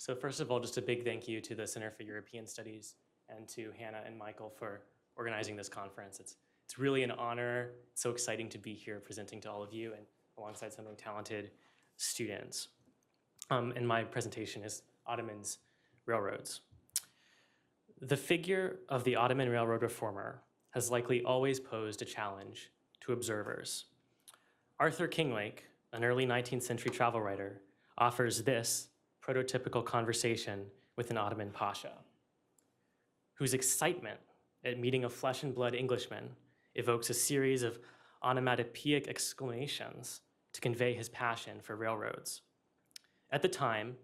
So first of all, just a big thank you to the Center for European Studies and to Hannah and Michael for organizing this conference. It's really an honor. It's so exciting to be here presenting to all of you and alongside so many talented students. And my presentation is Ottoman's Railroads. The figure of the Ottoman railroad reformer has likely always posed a challenge to observers. Arthur Kinglake, an early 19th century travel writer, offers this prototypical conversation with an Ottoman pasha, whose excitement at meeting a flesh and blood Englishman evokes a series of onomatopoeic exclamations to convey his passion for railroads. At the time,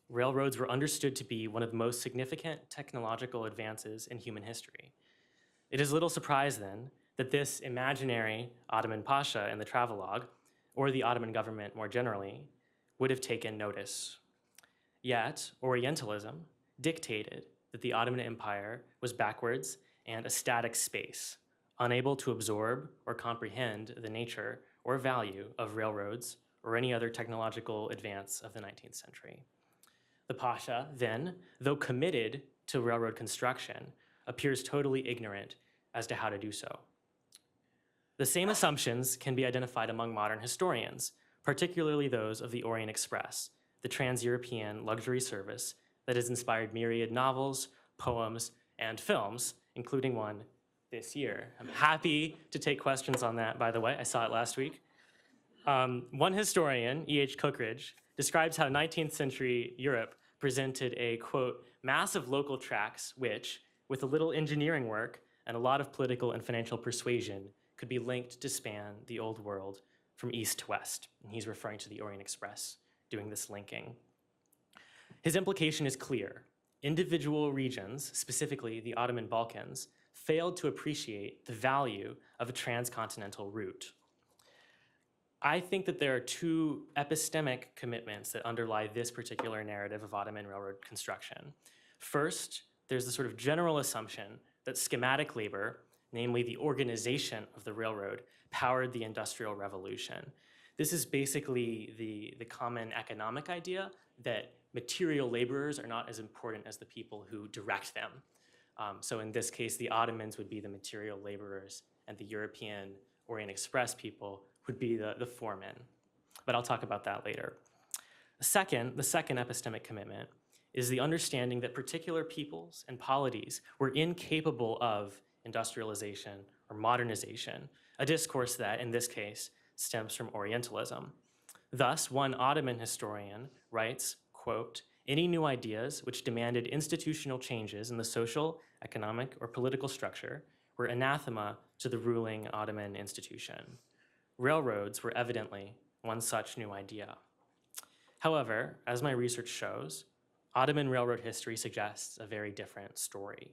railroads were understood to be one of the most significant technological advances in human history. It is little surprise then that this imaginary Ottoman pasha in the travelogue, or the Ottoman government more generally, would have taken notice. Yet, Orientalism dictated that the Ottoman Empire was backwards and a static space, unable to absorb or comprehend the nature or value of railroads or any other technological advance of the 19th century. The pasha then, though committed to railroad construction, appears totally ignorant as to how to do so. The same assumptions can be identified among modern historians, particularly those of the Orient Express, the trans-European luxury service that has inspired myriad novels, poems, and films, including one this year. I'm happy to take questions on that, by the way. I saw it last week. One historian, E.H. Cookridge, describes how 19th century Europe presented a, quote, mass of local tracts which, with a little engineering work and a lot of political and financial persuasion, could be linked to span the old world from east to west. And he's referring to the Orient Express doing this linking. His implication is clear. Individual regions, specifically the Ottoman Balkans, failed to appreciate the value of a transcontinental route. I think that there are two epistemic commitments that underlie this particular narrative of Ottoman railroad construction. First, there's the sort of general assumption that schematic labor, namely the organization of the railroad, powered the Industrial Revolution. This is basically the common economic idea that material laborers are not as important as the people who direct them. So in this case, the Ottomans would be the material laborers and the European Orient Express people would be the foremen. But I'll talk about that later. The second epistemic commitment is the understanding that particular peoples and polities were incapable of industrialization or modernization, a discourse that, in this case, stems from Orientalism. Thus, one Ottoman historian writes, quote, any new ideas which demanded institutional changes in the social, economic, or political structure were anathema to the ruling Ottoman institution. Railroads were evidently one such new idea. However, as my research shows, Ottoman railroad history suggests a very different story.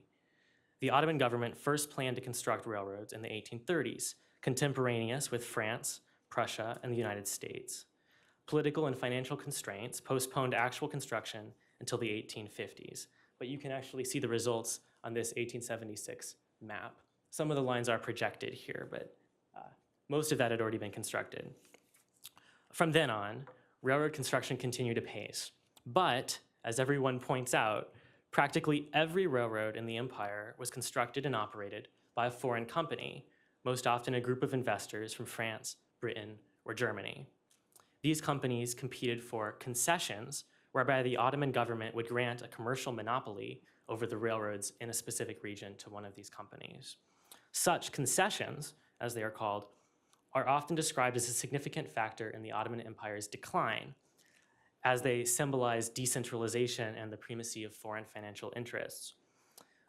The Ottoman government first planned to construct railroads in the 1830s, contemporaneous with France, Prussia, and the United States. Political and financial constraints postponed actual construction until the 1850s, but you can actually see the results on this 1876 map. Some of the lines are projected here, but most of that had already been constructed. From then on, railroad construction continued apace, but as everyone points out, practically every railroad in the empire was constructed and operated by a foreign company, most often a group of investors from France, Britain, or Germany. These companies competed for concessions, whereby the Ottoman government would grant a commercial monopoly over the railroads in a specific region to one of these companies. Such concessions, as they are called, are often described as a significant factor in the Ottoman Empire's decline, as they symbolize decentralization and the primacy of foreign financial interests.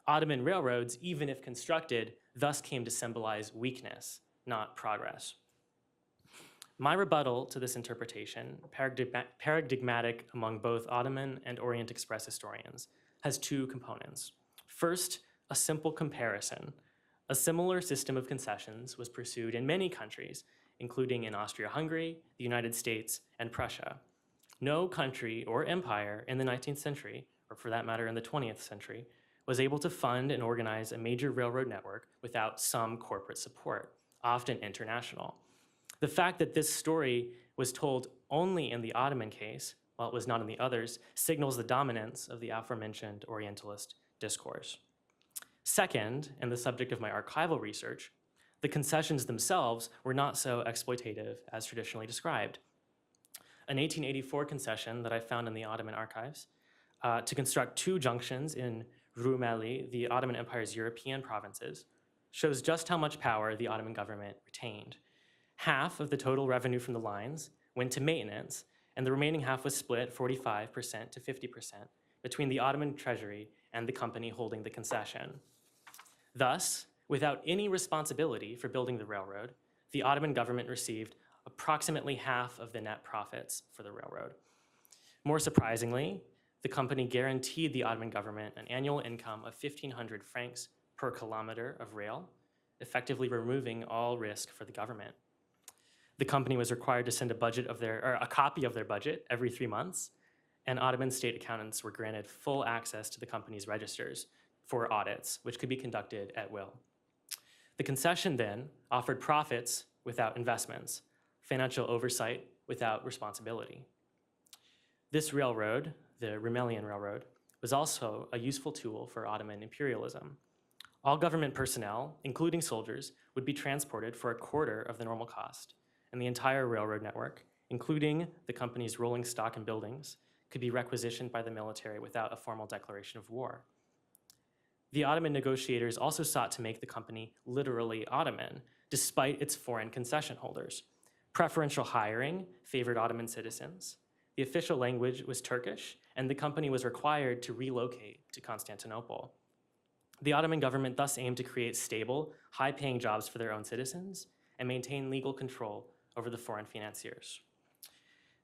Ottoman railroads, even if constructed, thus came to symbolize weakness, not progress. My rebuttal to this interpretation, paradigmatic among both Ottoman and Orient Express historians, has two components. First, a simple comparison. A similar system of concessions was pursued in many countries, including in Austria-Hungary, the United States, and Prussia. No country or empire in the 19th century, or for that matter in the 20th century, was able to fund and organize a major railroad network without some corporate support, often international. The fact that this story was told only in the Ottoman case, while it was not in the others, signals the dominance of the aforementioned Orientalist discourse. Second, and the subject of my archival research, the concessions themselves were not so exploitative as traditionally described. An 1884 concession that I found in the Ottoman archives to construct 2 junctions in Rumeli, the Ottoman Empire's European provinces, shows just how much power the Ottoman government retained. Half of the total revenue from the lines went to maintenance, and the remaining half was split 45% to 50% between the Ottoman treasury and the company holding the concession. Thus, without any responsibility for building the railroad, the Ottoman government received approximately half of the net profits for the railroad. More surprisingly, the company guaranteed the Ottoman government an annual income of 1,500 francs per kilometer of rail, effectively removing all risk for the government. The company was required to send a copy of their budget every 3 months, and Ottoman state accountants were granted full access to the company's registers for audits, which could be conducted at will. The concession then offered profits without investments, financial oversight without responsibility. This railroad, the Rumelian Railroad, was also a useful tool for Ottoman imperialism. All government personnel, including soldiers, would be transported for a quarter of the normal cost, and the entire railroad network, including the company's rolling stock and buildings, could be requisitioned by the military without a formal declaration of war. The Ottoman negotiators also sought to make the company literally Ottoman, despite its foreign concession holders. Preferential hiring favored Ottoman citizens. The official language was Turkish, and the company was required to relocate to Constantinople. The Ottoman government thus aimed to create stable, high-paying jobs for their own citizens and maintain legal control over the foreign financiers.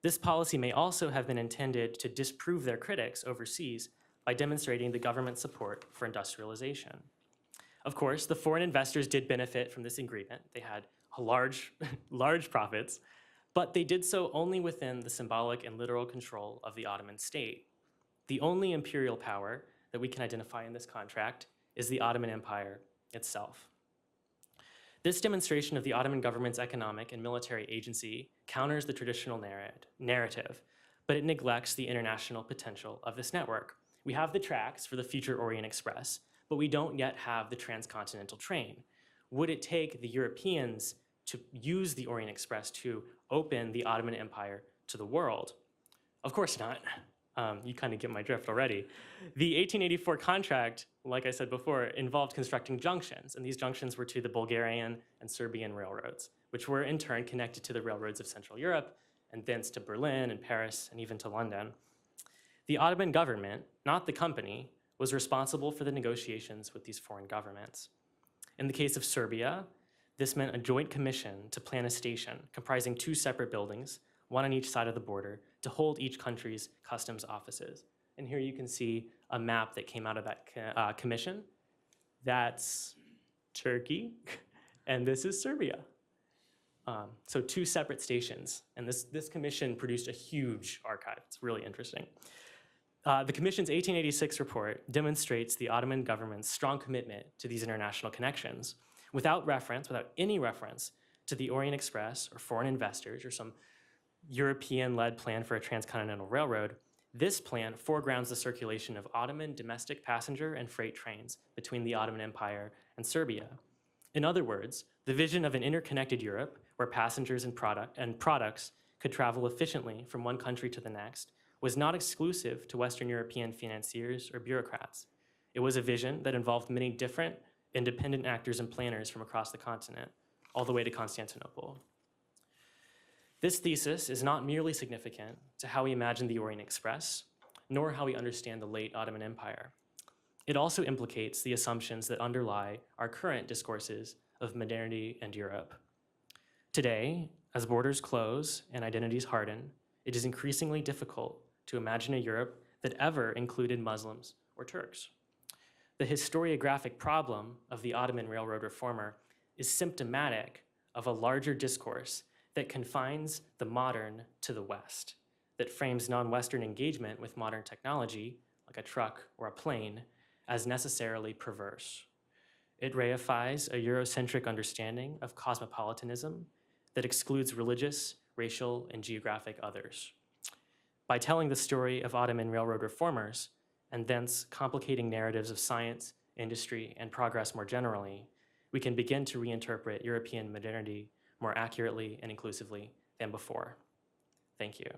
This policy may also have been intended to disprove their critics overseas by demonstrating the government's support for industrialization. Of course, the foreign investors did benefit from this agreement. They had large profits, but they did so only within the symbolic and literal control of the Ottoman state. The only imperial power that we can identify in this contract is the Ottoman Empire itself. This demonstration of the Ottoman government's economic and military agency counters the traditional narrative, but it neglects the international potential of this network. We have the tracks for the future Orient Express, but we don't yet have the transcontinental train. Would it take the Europeans to use the Orient Express to open the Ottoman Empire to the world? Of course not. You kind of get my drift already. The 1884 contract, like I said before, involved constructing junctions, and these junctions were to the Bulgarian and Serbian railroads, which were in turn connected to the railroads of Central Europe, and thence to Berlin and Paris, and even to London. The Ottoman government, not the company, was responsible for the negotiations with these foreign governments. In the case of Serbia, this meant a joint commission to plan a station comprising 2 separate buildings, one on each side of the border, to hold each country's customs offices. And here you can see a map that came out of that commission. That's Turkey, and this is Serbia. So 2 separate stations, and this commission produced a huge archive. It's really interesting. The Commission's 1886 report demonstrates the Ottoman government's strong commitment to these international connections. Without any reference to the Orient Express or foreign investors or some European-led plan for a transcontinental railroad, this plan foregrounds the circulation of Ottoman domestic passenger and freight trains between the Ottoman Empire and Serbia. In other words, the vision of an interconnected Europe where passengers and products could travel efficiently from one country to the next was not exclusive to Western European financiers or bureaucrats. It was a vision that involved many different independent actors and planners from across the continent, all the way to Constantinople. This thesis is not merely significant to how we imagine the Orient Express, nor how we understand the late Ottoman Empire. It also implicates the assumptions that underlie our current discourses of modernity and Europe. Today, as borders close and identities harden, it is increasingly difficult to imagine a Europe that ever included Muslims or Turks. The historiographic problem of the Ottoman railroad reformer is symptomatic of a larger discourse that confines the modern to the West, that frames non-Western engagement with modern technology, like a truck or a plane, as necessarily perverse. It reifies a Eurocentric understanding of cosmopolitanism that excludes religious, racial, and geographic others. By telling the story of Ottoman railroad reformers, and thence complicating narratives of science, industry, and progress more generally, we can begin to reinterpret European modernity more accurately and inclusively than before. Thank you.